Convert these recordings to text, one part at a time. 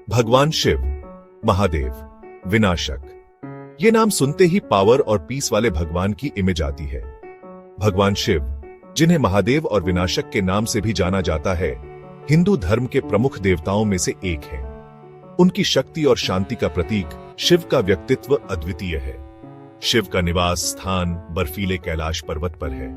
भगवान शिव, महादेव, विनाशक। ये नाम सुनते ही पावर और पीस वाले भगवान की इमेज आती है। भगवान शिव, जिन्हें महादेव और विनाशक के नाम से भी जाना जाता है, हिंदू धर्म के प्रमुख देवताओं में से एक हैं। उनकी शक्ति और शांति का प्रतीक शिव का व्यक्तित्व अद्वितीय है। शिव का निवास स्थान बर्फीले कैलाश पर्वत पर है।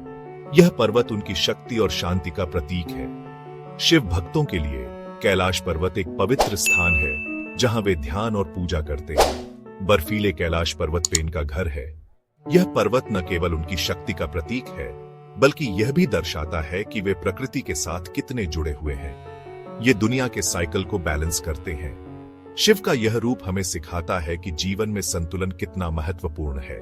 यह पर्वत उनकी शक्ति और शांति का प्रतीक है। शिव भक्तों के लिए कैलाश पर्वत एक पवित्र स्थान है, जहां वे ध्यान और पूजा करते हैं। बर्फीले कैलाश पर्वत पे इनका घर है। यह पर्वत न केवल उनकी शक्ति का प्रतीक है, बल्कि यह भी दर्शाता है कि वे प्रकृति के साथ कितने जुड़े हुए हैं। ये दुनिया के साइकिल को बैलेंस करते हैं। शिव का यह रूप हमें सिखाता है कि जीवन में संतुलन कितना महत्वपूर्ण है।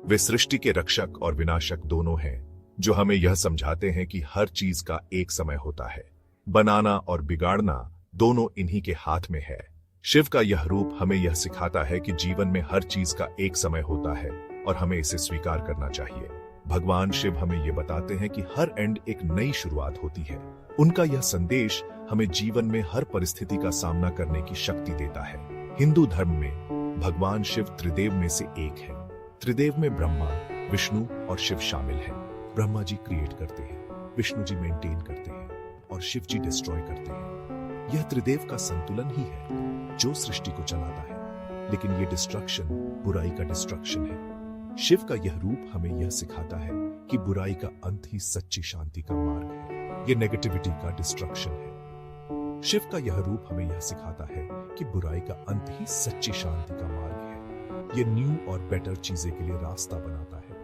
वे सृष्टि के रक्षक और विनाशक दोनों हैं, जो हमें यह समझाते हैं कि हर चीज का एक समय होता है। बनाना और बिगाड़ना दोनों इन्हीं के हाथ में है। शिव का यह रूप हमें यह सिखाता है कि जीवन में हर चीज का एक समय होता है और हमें इसे स्वीकार करना चाहिए। भगवान शिव हमें यह बताते हैं कि हर एंड एक नई शुरुआत होती है। उनका यह संदेश हमें जीवन में हर परिस्थिति का सामना करने की शक्ति देता है। हिंदू धर्म में भगवान शिव त्रिदेव में से एक है। त्रिदेव में ब्रह्मा, विष्णु और शिव शामिल हैं। ब्रह्मा जी क्रिएट करते हैं, विष्णु जी मेंटेन करते हैं और शिव जी डिस्ट्रॉय करते हैं। यह त्रिदेव का संतुलन ही है जो सृष्टि को चलाता है, लेकिन यह डिस्ट्रक्शन बुराई का डिस्ट्रक्शन है। शिव का यह रूप हमें यह सिखाता है कि बुराई का अंत ही सच्ची शांति का मार्ग है। यह नेगेटिविटी का डिस्ट्रक्शन है। शिव का यह रूप हमें यह सिखाता है कि बुराई का अंत ही सच्ची शांति का मार्ग है। यह न्यू और बेटर चीजें के लिए रास्ता बनाता है।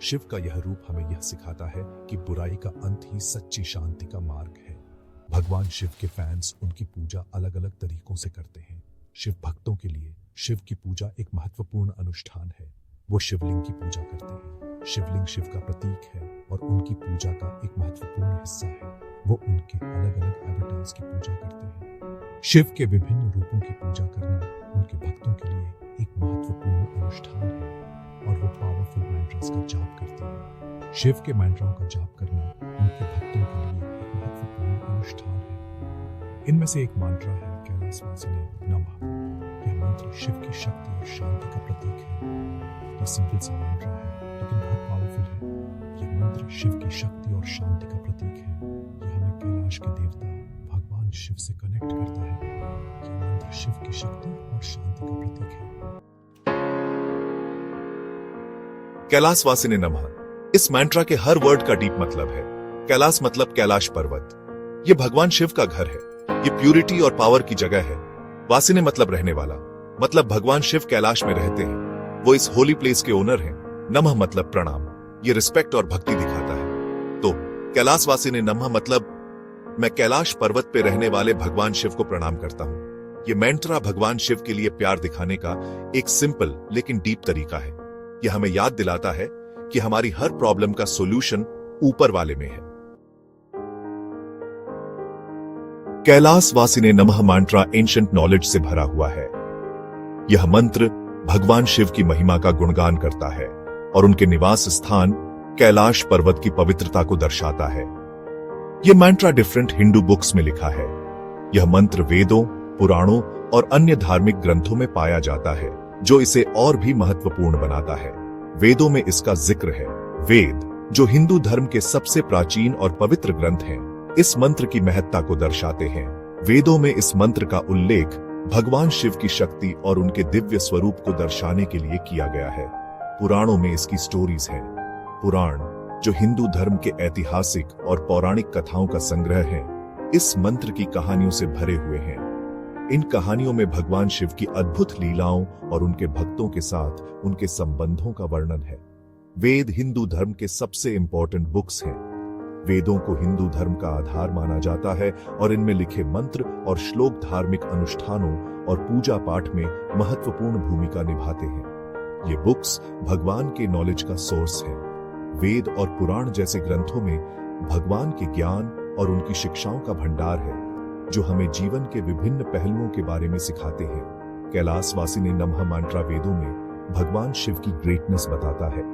शिव का यह रूप हमें यह सिखाता है कि बुराई का अंत ही सच्ची शांति का मार्ग है। भगवान शिव के फैंस उनकी पूजा अलग अलग तरीकों से करते हैं। शिव भक्तों के लिए शिव की पूजा एक महत्वपूर्ण अनुष्ठान है। वो शिवलिंग की पूजा करते हैं। शिवलिंग शिव का प्रतीक है और उनकी पूजा का एक महत्वपूर्ण हिस्सा है। वो उनके अलग अलग एवतार्स की पूजा करते हैं। शिव के विभिन्न रूपों की पूजा करना उनके भक्तों के लिए एक महत्वपूर्ण अनुष्ठान है और वो पावरफुल मंत्रास का जाप करते हैं। शिव के मंत्रों का जाप करना उनके भक्तों के लिए एक महत्वपूर्ण अनुष्ठान है। इनमें से एक मंत्र है कैलाशवासिने नमः। यह मंत्र शिव की शक्ति और शांति का प्रतीक है। यह सिंपल सा मंत्र है, लेकिन बहुत पावरफुल है। यह मंत्र शिव की शक्ति और शांति का प्रतीक है। यह हमें कैलाश के देवता भगवान शिव से कनेक्ट करता है। यह मंत्र शिव की शक्ति और शांति का प्रतीक है। कैलाशवासिने नमः। इस मंत्र के हर वर्ड का डीप मतलब है। कैलाश मतलब कैलाश पर्वत। यह भगवान शिव का घर है। ये प्यूरिटी और पावर की जगह है। वासिने मतलब रहने वाला, मतलब भगवान शिव कैलाश में रहते हैं। वो इस होली प्लेस के ओनर हैं। नमः मतलब प्रणाम। ये रिस्पेक्ट और भक्ति दिखाता है। तो कैलाशवासिने नमः मतलब मैं कैलाश पर्वत पे रहने वाले भगवान शिव को प्रणाम करता हूं। ये मंत्र भगवान शिव के लिए प्यार दिखाने का एक सिंपल लेकिन डीप तरीका है। यह हमें याद दिलाता है कि हमारी हर प्रॉब्लम का सॉल्यूशन ऊपर वाले में है। कैलाशवासिने नमः मंत्र एंशिएंट नॉलेज से भरा हुआ है। यह मंत्र भगवान शिव की महिमा का गुणगान करता है और उनके निवास स्थान कैलाश पर्वत की पवित्रता को दर्शाता है। यह मंत्र डिफरेंट हिंदू बुक्स में लिखा है। यह मंत्र वेदों, पुराणों और अन्य धार्मिक ग्रंथों में पाया जाता है, जो इसे और भी महत्वपूर्ण बनाता है। वेदों में इसका जिक्र है। वेद, जो हिंदू धर्म के सबसे प्राचीन और पवित्र ग्रंथ हैं, इस मंत्र की महत्ता को दर्शाते हैं। वेदों में इस मंत्र का उल्लेख भगवान शिव की शक्ति और उनके दिव्य स्वरूप को दर्शाने के लिए किया गया है। पुराणों में इसकी स्टोरीज हैं। पुराण, जो हिंदू धर्म के ऐतिहासिक और पौराणिक कथाओं का संग्रह है, इस मंत्र की कहानियों से भरे हुए हैं। इन कहानियों में भगवान शिव की अद्भुत लीलाओं और उनके भक्तों के साथ उनके संबंधों का वर्णन है। वेद हिंदू धर्म के सबसे इंपॉर्टेंट बुक्स हैं। वेदों को हिंदू धर्म का आधार माना जाता है और इनमें लिखे मंत्र और श्लोक धार्मिक अनुष्ठानों और पूजा पाठ में महत्वपूर्ण भूमिका निभाते हैं। ये बुक्स भगवान के नॉलेज का सोर्स है। वेद और पुराण जैसे ग्रंथों में भगवान के ज्ञान और उनकी शिक्षाओं का भंडार है, जो हमें जीवन के विभिन्न पहलुओं के बारे में सिखाते हैं। कैलाशवासिने नमः मंत्र वेदों में भगवान शिव की ग्रेटनेस बताता है।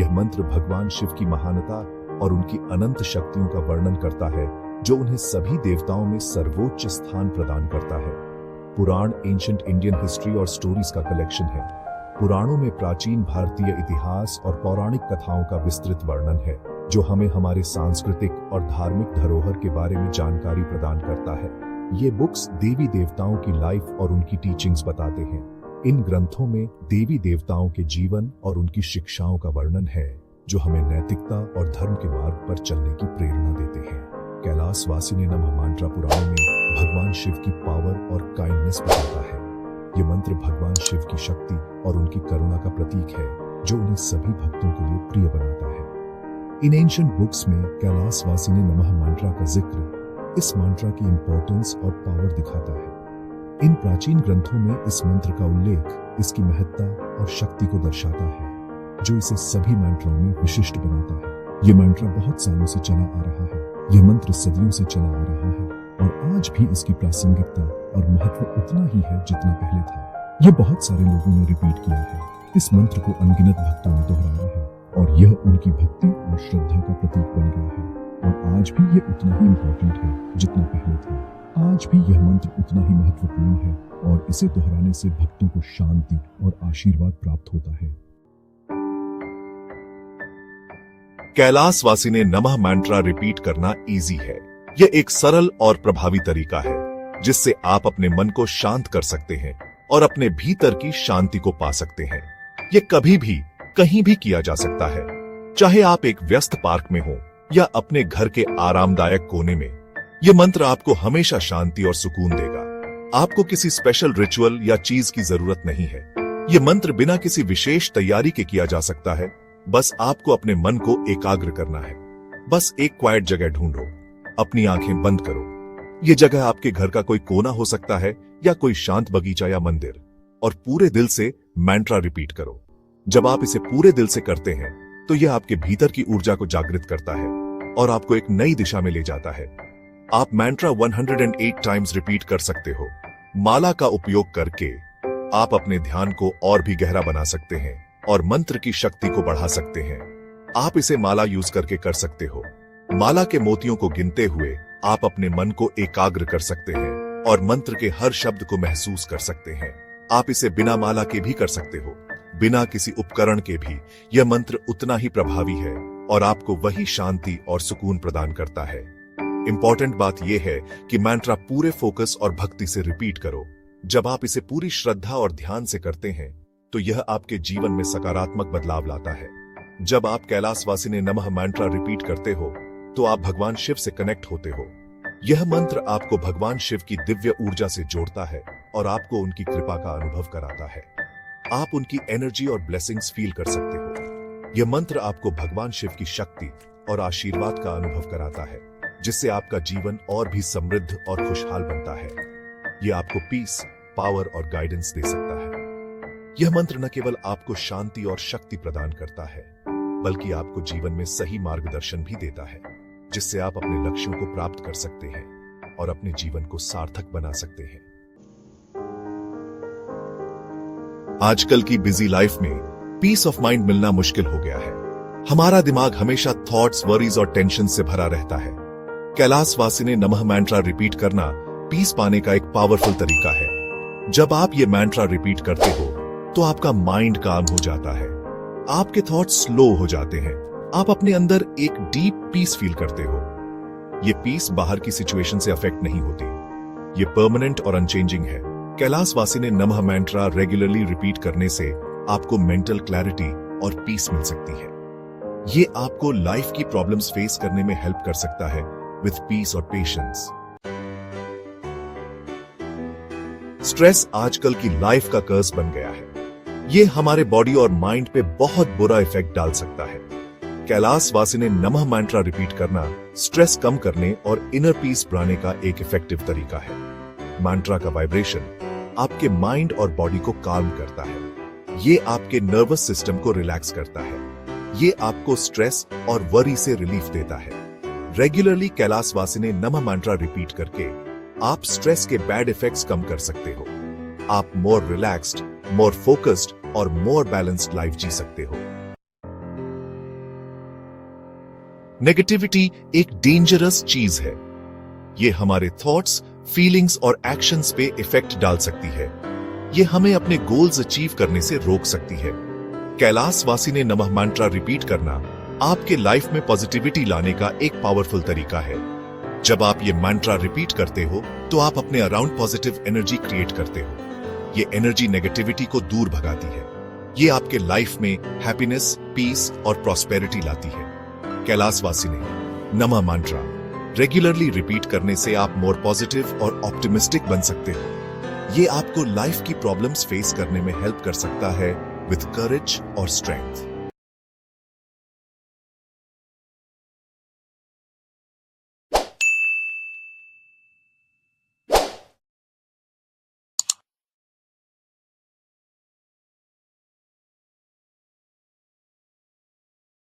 यह मंत्र भगवान शिव की महानता और उनकी अनंत शक्तियों का वर्णन करता है, जो उन्हें सभी देवताओं में सर्वोच्च स्थान प्रदान करता है। पुराण एंशंट इंडियन हिस्ट्री और स्टोरीज का कलेक्शन है। पुराणों में प्राचीन भारतीय इतिहास और पौराणिक कथाओं का विस्तृत वर्णन है, जो हमें हमारे सांस्कृतिक और धार्मिक धरोहर के बारे में जानकारी प्रदान करता है। ये बुक्स देवी देवताओं की लाइफ और उनकी टीचिंग्स बताते हैं। इन ग्रंथों में देवी देवताओं के जीवन और उनकी शिक्षाओं का वर्णन है, जो हमें नैतिकता और धर्म के मार्ग पर चलने की प्रेरणा देते हैं। कैलाशवासिनी नमः मंत्र पुराणों में भगवान शिव की पावर और काइंडनेस बताता है। ये मंत्र भगवान शिव की शक्ति और उनकी करुणा का प्रतीक है, जो उन्हें सभी भक्तों के लिए प्रिय बनाता है। इन एंशंट बुक्स में कैलाशवासिनी नमः मंत्र का जिक्र इस मंत्र की इंपॉर्टेंस और पावर दिखाता है। इन प्राचीन ग्रंथों में इस मंत्र का उल्लेख इसकी महत्ता और शक्ति को दर्शाता है, जो इसे सभी मंत्रों में विशिष्ट बनाता है। ये मंत्र बहुत सालों से चला आ रहा है। यह मंत्र सदियों से चला आ रहा है और आज भी इसकी प्रासंगिकता और महत्व उतना ही है जितना पहले था। यह बहुत सारे लोगों ने रिपीट किया है। इस मंत्र को अनगिनत भक्तों ने दोहराया है और यह उनकी भक्ति और श्रद्धा का प्रतीक बन गया है। और आज भी यह उतना ही इम्पोर्टेंट है जितना पहले था। आज भी यह मंत्र उतना ही महत्वपूर्ण है और इसे दोहराने से भक्तों को शांति और आशीर्वाद प्राप्त होता है। कैलाशवासिनी नमः मंत्र रिपीट करना इजी है। यह एक सरल और प्रभावी तरीका है, जिससे आप अपने मन को शांत कर सकते हैं और अपने भीतर की शांति को पा सकते हैं। यह कभी भी कहीं भी किया जा सकता है, चाहे आप एक व्यस्त पार्क में हो या अपने घर के आरामदायक कोने में। यह मंत्र आपको हमेशा शांति और सुकून देगा। आपको किसी स्पेशल रिचुअल या चीज की जरूरत नहीं है। यह मंत्र बिना किसी विशेष तैयारी के किया जा सकता है। बस आपको अपने मन को एकाग्र करना है। बस एक क्वाइट जगह ढूंढो, अपनी आंखें बंद करो। यह जगह आपके घर का कोई कोना हो सकता है या कोई शांत बगीचा या मंदिर, और पूरे दिल से मंत्र रिपीट करो। जब आप इसे पूरे दिल से करते हैं, तो यह आपके भीतर की ऊर्जा को जागृत करता है और आपको एक नई दिशा में ले जाता है। आप मंत्र 108 टाइम्स रिपीट कर सकते हो। माला का उपयोग करके आप अपने ध्यान को और भी गहरा बना सकते हैं और मंत्र की शक्ति को बढ़ा सकते हैं। आप इसे माला यूज करके कर सकते हो। माला के मोतियों को गिनते हुए आप अपने मन को एकाग्र कर सकते हैं और मंत्र के हर शब्द को महसूस कर सकते हैं। आप इसे बिना माला के भी कर सकते हो, बिना किसी उपकरण के भी। यह मंत्र उतना ही प्रभावी है और आपको वही शांति और सुकून प्रदान करता है। इंपॉर्टेंट बात यह है कि मंत्र पूरे फोकस और भक्ति से रिपीट करो। जब आप इसे पूरी श्रद्धा और ध्यान से करते हैं, तो यह आपके जीवन में सकारात्मक बदलाव लाता है। जब आप कैलाशवासिनी नमः मंत्र रिपीट करते हो, तो आप भगवान शिव से कनेक्ट होते हो। यह मंत्र आपको भगवान शिव की दिव्य ऊर्जा से जोड़ता है और आपको उनकी कृपा का अनुभव कराता है। आप उनकी एनर्जी और ब्लेसिंग्स फील कर सकते हो। यह मंत्र आपको भगवान शिव की शक्ति और आशीर्वाद का अनुभव कराता है, जिससे आपका जीवन और भी समृद्ध और खुशहाल बनता है। यह आपको पीस, पावर और गाइडेंस दे सकता है। यह मंत्र न केवल आपको शांति और शक्ति प्रदान करता है, बल्कि आपको जीवन में सही मार्गदर्शन भी देता है, जिससे आप अपने लक्ष्यों को प्राप्त कर सकते हैं और अपने जीवन को सार्थक बना सकते हैं। आजकल की बिजी लाइफ में पीस ऑफ माइंड मिलना मुश्किल हो गया है। हमारा दिमाग हमेशा थॉट्स, वरीज और टेंशन से भरा रहता है। कैलाशवासिनी नमः मंत्र रिपीट करना पीस पाने का एक पावरफुल तरीका है। जब आप ये मंत्र रिपीट करते हो, तो आपका माइंड काम हो जाता है। आपके थॉट्स स्लो हो जाते हैं। आप अपने अंदर एक डीप पीस फील करते हो। ये पीस बाहर की सिचुएशन से अफेक्ट नहीं होती। ये परमानेंट और अनचेंजिंग है। कैलाशवासिनी नमः मंत्र रेगुलरली रिपीट करने से आपको मेंटल क्लैरिटी और पीस मिल सकती है। ये आपको लाइफ की प्रॉब्लम्स फेस करने में हेल्प कर सकता है विथ पीस और पेशेंस। स्ट्रेस आजकल की लाइफ का कर्स बन गया है। ये हमारे बॉडी और माइंड पे बहुत बुरा इफेक्ट डाल सकता है। कैलाशवासिनी नमः मंत्र रिपीट करना स्ट्रेस कम करने और इनर पीस बढ़ाने का एक इफेक्टिव तरीका है। मंत्र का वाइब्रेशन आपके माइंड और बॉडी को काम करता है। ये आपके नर्वस सिस्टम को रिलैक्स करता है। ये आपको स्ट्रेस और वरी से रिलीफ देता है। रेगुलरली कैलाशवासिनी नमः मंत्र रिपीट करके आप स्ट्रेस के बैड इफेक्ट्स कम कर सकते हो। आप मोर रिलैक्स्ड, मोर फोकस्ड और मोर बैलेंस्ड लाइफ जी सकते हो। नेगेटिविटी एक डेंजरस चीज है। ये हमारे थॉट्स, फीलिंग्स और एक्शंस पे इफेक्ट डाल सकती है। ये हमें अपने गोल्स अचीव करने से रोक सकती है। कैलाशवासी ने नमः मंत्र रिपीट करना आपके लाइफ में पॉजिटिविटी लाने का एक पावरफुल तरीका है। जब आप ये मंत्र रिपीट करते हो तो आप अपने अराउंड पॉजिटिव एनर्जी क्रिएट करते हो। ये एनर्जी नेगेटिविटी को दूर भगाती है। ये आपके लाइफ में हैप्पीनेस, पीस और प्रॉस्पेरिटी लाती है। कैलाशवासी ने नमः मंत्र रेगुलरली रिपीट करने से आप मोर पॉजिटिव और ऑप्टिमिस्टिक बन सकते हो। ये आपको लाइफ की प्रॉब्लम्स फेस करने में हेल्प कर सकता है विथ करेज और स्ट्रेंथ।